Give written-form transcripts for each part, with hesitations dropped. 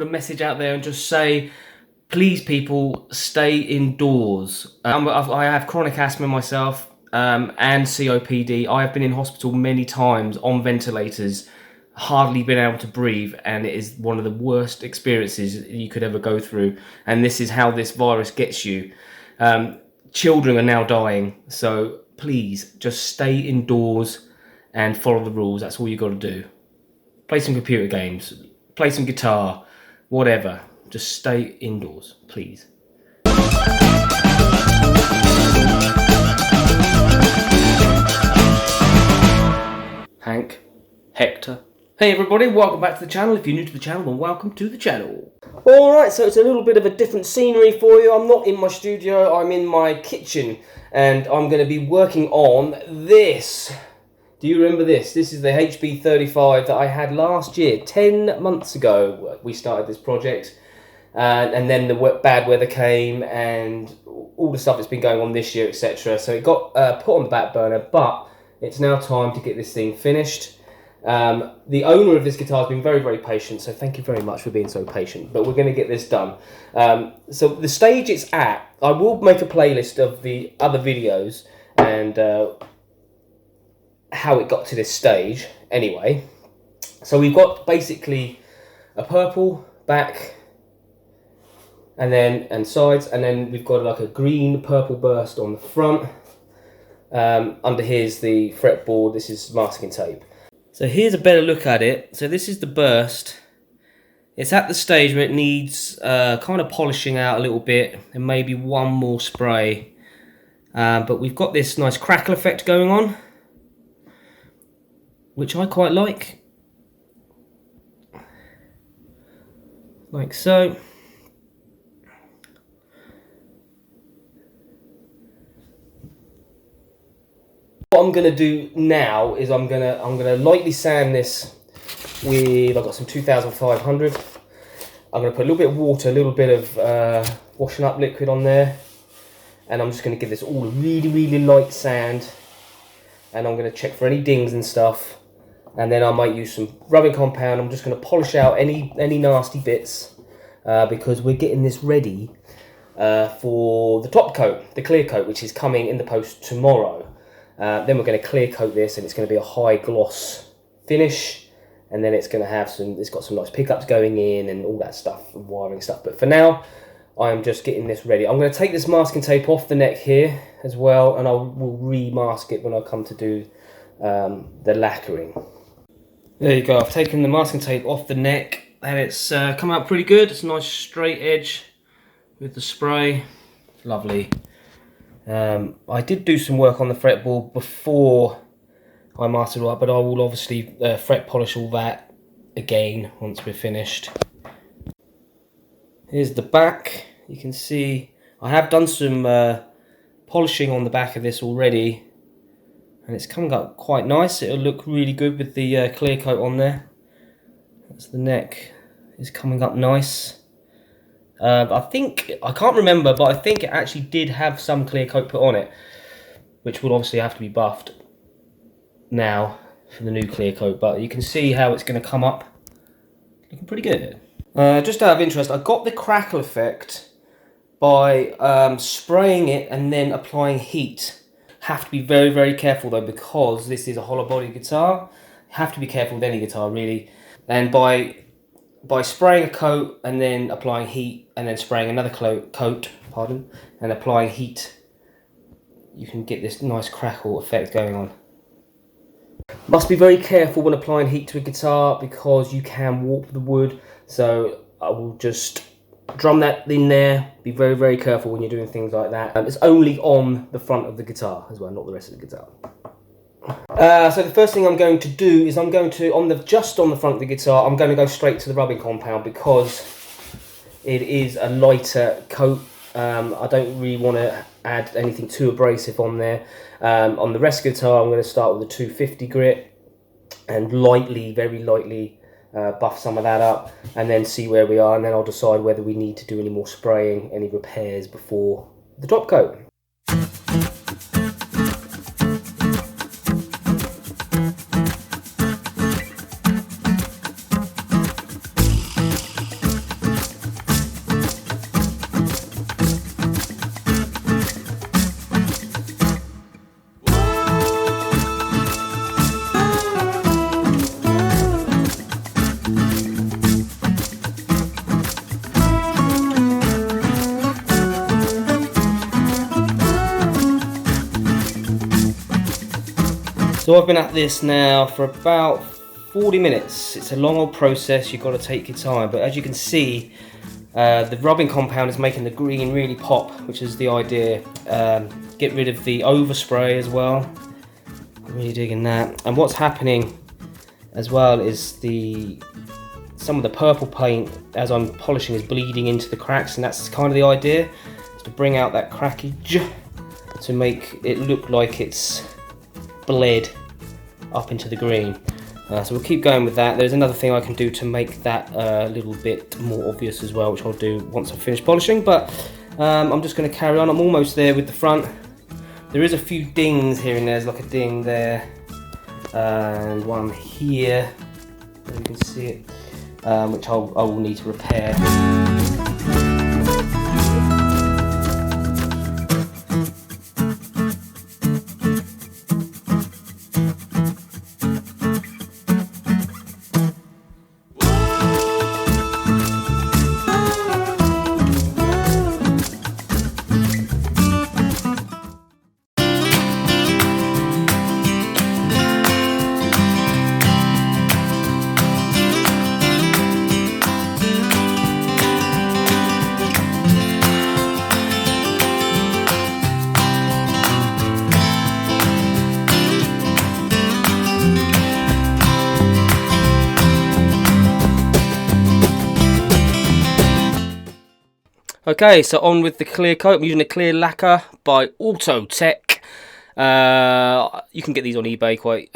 A message out there and just say, please people, stay indoors. I have chronic asthma myself and COPD. I have been in hospital many times on ventilators, hardly been able to breathe, and it is one of the worst experiences you could ever go through. And this is how this virus gets you. Children are now dying, so please just stay indoors and follow the rules. That's all you got to do. Play some computer games, play some guitar, whatever. Just stay indoors, please. Hank, Hector. Hey everybody, welcome back to the channel. If you're new to the channel, then welcome to the channel. Alright, so it's a little bit of a different scenery for you. I'm not in my studio, I'm in my kitchen. And I'm going to be working on this. Do you remember this? This is the HB 35 that I had last year. 10 months ago we started this project. And then the bad weather came and all the stuff that's been going on this year, etc. So it got put on the back burner, but it's now time to get this thing finished. The owner of this guitar has been very, very patient, so thank you very much for being so patient. But we're going to get this done. So the stage it's at, I will make a playlist of the other videos and how it got to this stage. Anyway, so we've got basically a purple back and sides, and then we've got like a green purple burst on the front. Under here's the fretboard. This is masking tape. So here's a better look at it. So this is the burst. It's at the stage where it needs kind of polishing out a little bit and maybe one more spray. But we've got this nice crackle effect going on, which I quite like. Like so. What I'm gonna do now is I'm gonna lightly sand this with, I've got some 2500. I'm gonna put a little bit of water, a little bit of washing up liquid on there, and I'm just gonna give this all a really, really light sand, and I'm gonna check for any dings and stuff, and then I might use some rubbing compound. I'm just gonna polish out any nasty bits because we're getting this ready for the top coat, the clear coat, which is coming in the post tomorrow. Then we're going to clear coat this, and it's going to be a high gloss finish, and then it's going to have it's got some nice pickups going in and all that stuff, and wiring stuff. But for now, I'm just getting this ready. I'm going to take this masking tape off the neck here as well, and I will re-mask it when I come to do the lacquering. There you go, I've taken the masking tape off the neck, and it's come out pretty good. It's a nice straight edge with the spray. Lovely. I did do some work on the fretboard before I mastered it up, but I will obviously fret polish all that again once we're finished. Here's the back. You can see I have done some polishing on the back of this already, and it's coming up quite nice. It'll look really good with the clear coat on there. That's the neck, is coming up nice. I think, I can't remember, but I think it actually did have some clear coat put on it, which will obviously have to be buffed now for the new clear coat, but you can see how it's going to come up looking pretty good. Just out of interest, I got the crackle effect by spraying it and then applying heat. Have to be very, very careful though, because this is a hollow body guitar. You have to be careful with any guitar really, and by spraying a coat and then applying heat and then spraying another coat, and applying heat, you can get this nice crackle effect going on. Must be very careful when applying heat to a guitar because you can warp the wood, so I will just drum that in there. Be very, very careful when you're doing things like that. It's only on the front of the guitar as well, not the rest of the guitar. So the first thing I'm going to do is I'm going to, just on the front of the guitar, I'm going to go straight to the rubbing compound because it is a lighter coat. I don't really want to add anything too abrasive on there. On the rest of the guitar, I'm going to start with a 250 grit and lightly, very lightly buff some of that up, and then see where we are, and then I'll decide whether we need to do any more spraying, any repairs before the top coat. So I've been at this now for about 40 minutes. It's a long old process, you've got to take your time, but as you can see, the rubbing compound is making the green really pop, which is the idea. Get rid of the overspray as well. I'm really digging that. And what's happening as well is some of the purple paint, as I'm polishing, is bleeding into the cracks, and that's kind of the idea, is to bring out that crackage to make it look like it's bled up into the green. So we'll keep going with that. There's another thing I can do to make that a little bit more obvious as well, which I'll do once I've finished polishing, but I'm just going to carry on. I'm almost there with the front. There is a few dings here and there. There's like a ding there and one here, as you can see it, which I will need to repair. Okay, so on with the clear coat. I'm using a Clear Lacquer by Autotech. You can get these on eBay quite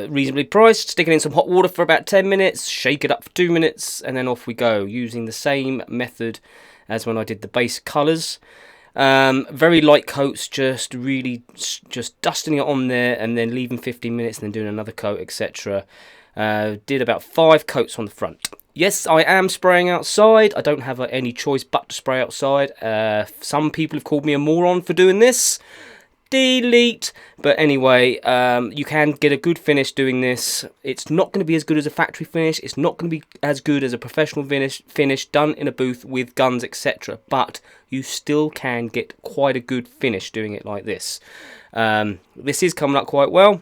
reasonably priced. Stick it in some hot water for about 10 minutes, shake it up for 2 minutes, and then off we go, using the same method as when I did the base colours. Very light coats, just dusting it on there and then leaving 15 minutes and then doing another coat, etc. Did about 5 coats on the front. Yes, I am spraying outside. I don't have any choice but to spray outside. Some people have called me a moron for doing this. Delete. But anyway, you can get a good finish doing this. It's not going to be as good as a factory finish. It's not going to be as good as a professional finish done in a booth with guns, etc. But you still can get quite a good finish doing it like this. This is coming up quite well.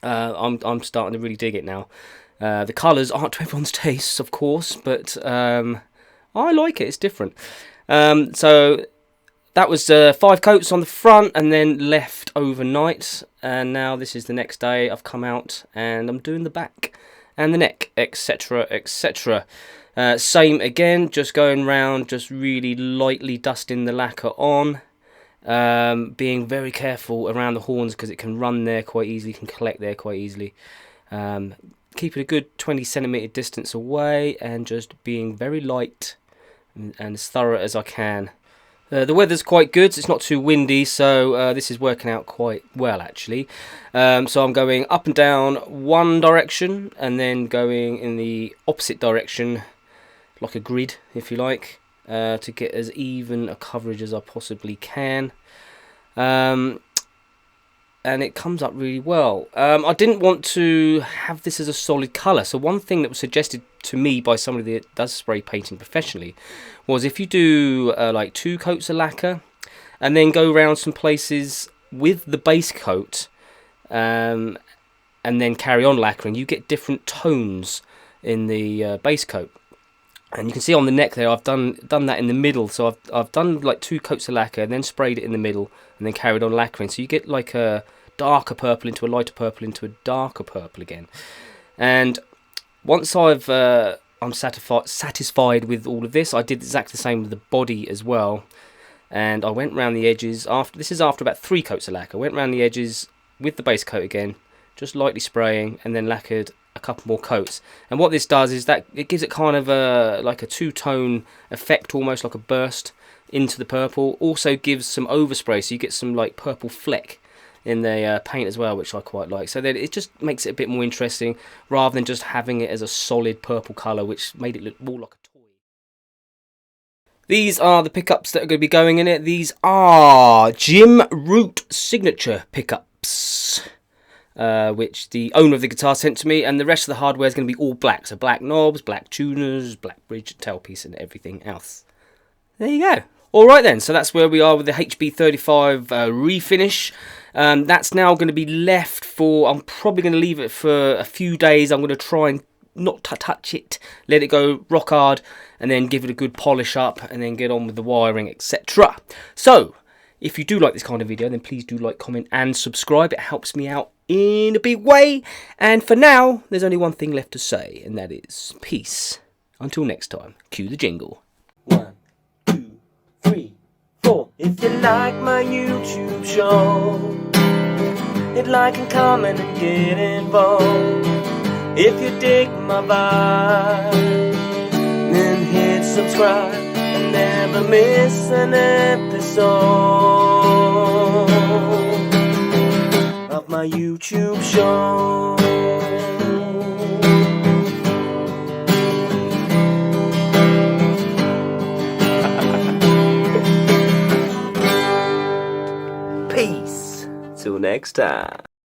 I'm starting to really dig it now. The colours aren't to everyone's tastes, of course, but I like it. It's different. So that was 5 coats on the front and then left overnight. And now this is the next day. I've come out and I'm doing the back and the neck, etc., etc. Same again, just going round, just really lightly dusting the lacquer on. Being very careful around the horns because it can run there quite easily, can collect there quite easily. Keep it a good 20 centimetre distance away and just being very light and as thorough as I can. The weather's quite good, so it's not too windy, so this is working out quite well actually. So I'm going up and down one direction and then going in the opposite direction, like a grid if you like, to get as even a coverage as I possibly can. And it comes up really well. I didn't want to have this as a solid colour, so one thing that was suggested to me by somebody that does spray painting professionally was if you do like 2 coats of lacquer and then go around some places with the base coat and then carry on lacquering, you get different tones in the base coat. And you can see on the neck there, I've done that in the middle. So I've done like 2 coats of lacquer and then sprayed it in the middle and then carried on lacquering. So you get like a darker purple into a lighter purple into a darker purple again. And once I'm satisfied with all of this, I did exactly the same with the body as well. And I went round the edges this is after about 3 coats of lacquer. I went round the edges with the base coat again, just lightly spraying, and then lacquered a couple more coats. And what this does is that it gives it kind of like a 2-tone effect, almost like a burst into the purple. Also gives some overspray, so you get some like purple fleck in the paint as well, which I quite like. So then it just makes it a bit more interesting rather than just having it as a solid purple colour, which made it look more like a toy. These are the pickups that are going to be going in it. These are Jim Root signature pickups, which the owner of the guitar sent to me, and the rest of the hardware is going to be all black. So black knobs, black tuners, black bridge, tailpiece, and everything else. There you go. Alright then, so that's where we are with the HB35 refinish. That's now going to be left for, I'm probably going to leave it for a few days. I'm going to try and not touch it, let it go rock hard, and then give it a good polish up, and then get on with the wiring, etc. So, if you do like this kind of video, then please do like, comment, and subscribe. It helps me out in a big way. And for now, there's only one thing left to say, and that is peace. Until next time, cue the jingle. 1, 2, 3, 4. If you like my YouTube show, hit like and comment and get involved. If you dig my vibe, then hit subscribe and never miss an episode of my YouTube show. Peace. Till next time.